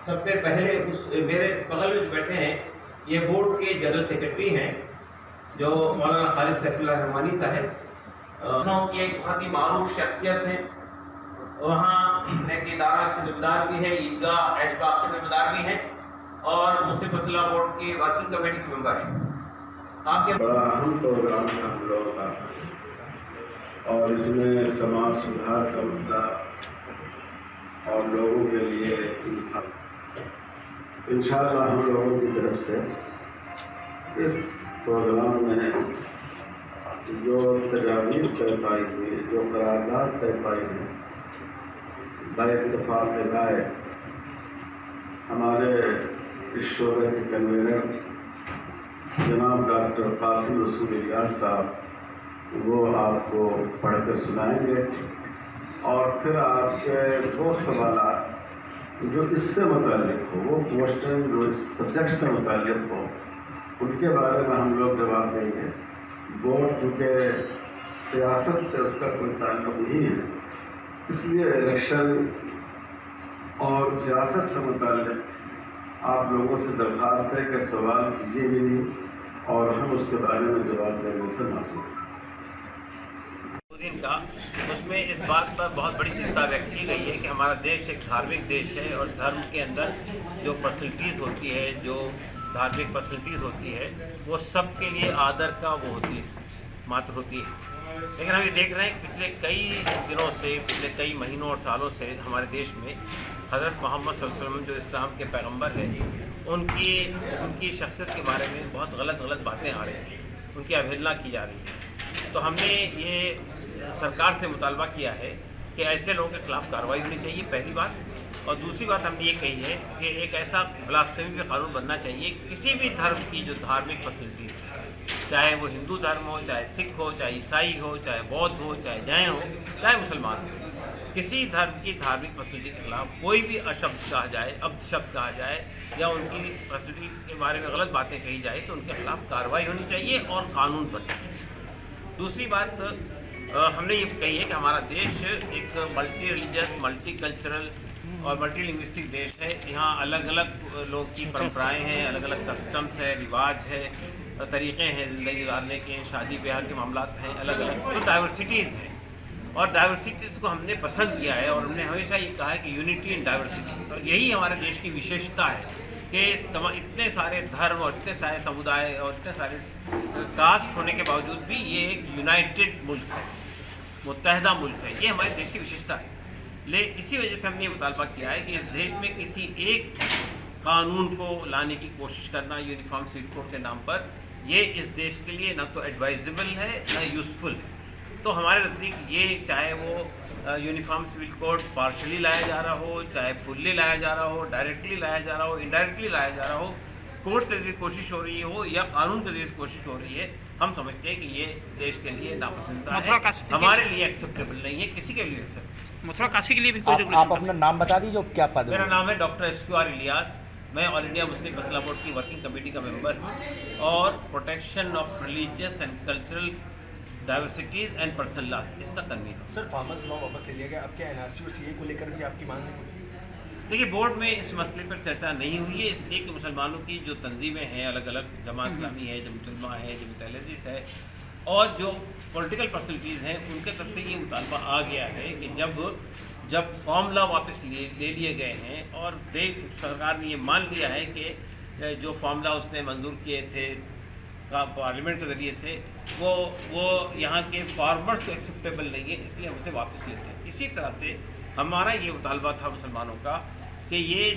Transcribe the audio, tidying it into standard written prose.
سب سے پہلے میرے بغل میں جو بیٹھے ہیں یہ بورڈ کے جنرل سیکرٹری ہیں جو مولانا خالد سیف اللہ رحمانی صاحب، یہ ایک بہت ہی معروف شخصیت ہیں، وہاں ایک ادارہ کے ذمہ دار بھی ہیں، عیدگاہ احتجاج کے ذمہ دار بھی ہیں اور مسلم فضلہ بورڈ کی ورکنگ کمیٹی کے ممبر ہیں۔ آپ کے بڑا اہم پروگرام ہے ہم لوگوں کا، اور اس میں سماج سدھار کا مسئلہ اور لوگوں کے لیے انشاءاللہ ہم لوگوں کی طرف سے اس پروگرام میں جو تجاویز طے پائی ہوئی، جو قرارداد طے پائی ہوئی، بڑے اتفاق رائے ہمارے اس شعبے کے کنوینر جناب ڈاکٹر قاسم رسول الیاس صاحب وہ آپ کو پڑھ کر سنائیں گے، اور پھر آپ کے وہ سوالات جو اس سے متعلق ہو، وہ کوشچن جو اس سبجیکٹ سے متعلق ہو، ان کے بارے میں ہم لوگ جواب دیں گے۔ بورڈ چونکہ سیاست سے اس کا کوئی تعلق نہیں ہے، اس لیے الیکشن اور سیاست سے متعلق آپ لوگوں سے درخواست ہے کہ سوال کیجیے بھی نہیں، اور ہم اس کے بارے میں جواب دینے سے معذور ہیں۔ کا اس میں اس بات پر بہت بڑی چنتا ویکت کی گئی ہے کہ ہمارا دیش ایک دھارمک دیش ہے، اور دھرم کے اندر جو پرسنلٹیز ہوتی ہے، جو دھارمک پرسنلٹیز ہوتی ہے، وہ سب کے لیے آدر کا وہ ہوتی ہے، ماتر ہوتی ہے۔ لیکن ہم یہ دیکھ رہے ہیں کہ پچھلے کئی دنوں سے، پچھلے کئی مہینوں اور سالوں سے ہمارے دیش میں حضرت محمد صلی اللہ علیہ وسلم جو اسلام کے پیغمبر ہیں، ان کی شخصیت کے بارے میں بہت غلط باتیں آ رہی ہیں، ان کی اوہیلنا کی جا رہی ہے۔ تو ہم نے یہ سرکار سے مطالبہ کیا ہے کہ ایسے لوگوں کے خلاف کارروائی ہونی چاہیے، پہلی بات، اور دوسری بات ہم نے یہ کہی ہے کہ ایک ایسا بلاسفیمی کا قانون بننا چاہیے، کسی بھی دھرم کی جو دھارمک فیسلٹیز ہے، چاہے وہ ہندو دھرم ہو، چاہے سکھ ہو، چاہے عیسائی ہو، چاہے بودھ ہو، چاہے جین ہو، چاہے مسلمان ہو، کسی دھرم کی دھارمک فیسلٹی کے خلاف کوئی بھی اشبد کہا جائے، ابد شبد کہا جائے، یا ان کی فیسلٹی کے بارے میں غلط باتیں کہی جائے تو ان کے خلاف کارروائی ہونی چاہیے اور قانون بننا چاہیے۔ دوسری بات ہم نے یہ کہی ہے کہ ہمارا دیش ایک ملٹی ریلیجس، ملٹی کلچرل اور ملٹی لنگوسٹک دیش ہے۔ یہاں الگ الگ لوگ کی پرمپرائیں ہیں، الگ الگ کسٹمس ہے، رواج ہے، طریقے ہیں زندگی گزارنے کے، شادی بیاہ کے معاملات ہیں، الگ الگ تو ڈائیورسٹیز ہیں، اور ڈائیورسٹیز کو ہم نے پسند کیا ہے، اور ہم نے ہمیشہ یہ کہا ہے کہ یونٹی ان ڈائیورسٹی، اور یہی ہمارے دیش کی وشیشتا ہے کہ اتنے سارے دھرم اور اتنے سارے سمودائے اور اتنے سارے کاسٹ ہونے کے باوجود بھی یہ ایک یونائٹڈ ملک ہے، متحدہ ملک ہے، یہ ہمارے دیش کی وشیشتا ہے۔ اسی وجہ سے ہم نے یہ مطالبہ کیا ہے کہ اس دیش میں کسی ایک قانون کو لانے کی کوشش کرنا یونیفارم سول کوڈ کے نام پر، یہ اس دیش کے لیے نہ تو ایڈوائزبل ہے نہ یوزفل ہے۔ تو ہمارے نزدیک یہ چاہے وہ یونیفارم سول کوڈ پارشلی لایا جا رہا ہو، چاہے فلی لایا جا رہا ہو، ڈائریکٹلی لایا جا رہا ہو، انڈائریکٹلی لایا جا رہا ہو، کورٹ کے ذریعے کوشش ہو رہی ہو یا قانون کے ذریعے کوشش ہو رہی ہے، ہم سمجھتے ہیں کہ یہ دیش کے لیے ناپسندیدہ ہے، ہمارے لیے ایکسیپٹیبل نہیں ہے، کسی کے لیے ایکسیپٹیبل۔ متھرا کاشی کے لیے بھی کوئی آپ اپنا نام بتا دیجیے، کیا پد؟ میرا نام ہے ڈاکٹر SQR الیاس، میں آل انڈیا مسلم فضلہ بورڈ کی ورکنگ کمیٹی کا ممبر اور protection of religious and cultural diversities and personal laws اس کا کنوینر۔ سر فارمرز لا واپس لے لیا گیا، اب کیا NRC اور CA کو لے کر بھی آپ کی مانگ ہے؟ دیکھیے، بورڈ میں اس مسئلے پر چرچا نہیں ہوئی ہے، اس لیے کہ مسلمانوں کی جو تنظیمیں ہیں، الگ الگ جماعت اسلامی ہے، جمعیت علماء ہے، جمعیت اہل حدیث ہے، اور جو پولیٹیکل پرسنلٹیز ہیں، ان کے طرف سے یہ مطالبہ آ گیا ہے کہ جب فارمولا واپس لے لیے گئے ہیں اور سرکار نے یہ مان لیا ہے کہ جو فارمولا اس نے منظور کیے تھے پارلیمنٹ کے ذریعے سے وہ یہاں کے فارمرز کو ایکسیپٹیبل نہیں ہے، اس لیے ہم اسے واپس لیتے ہیں۔ اسی طرح سے ہمارا یہ مطالبہ تھا مسلمانوں کا کہ یہ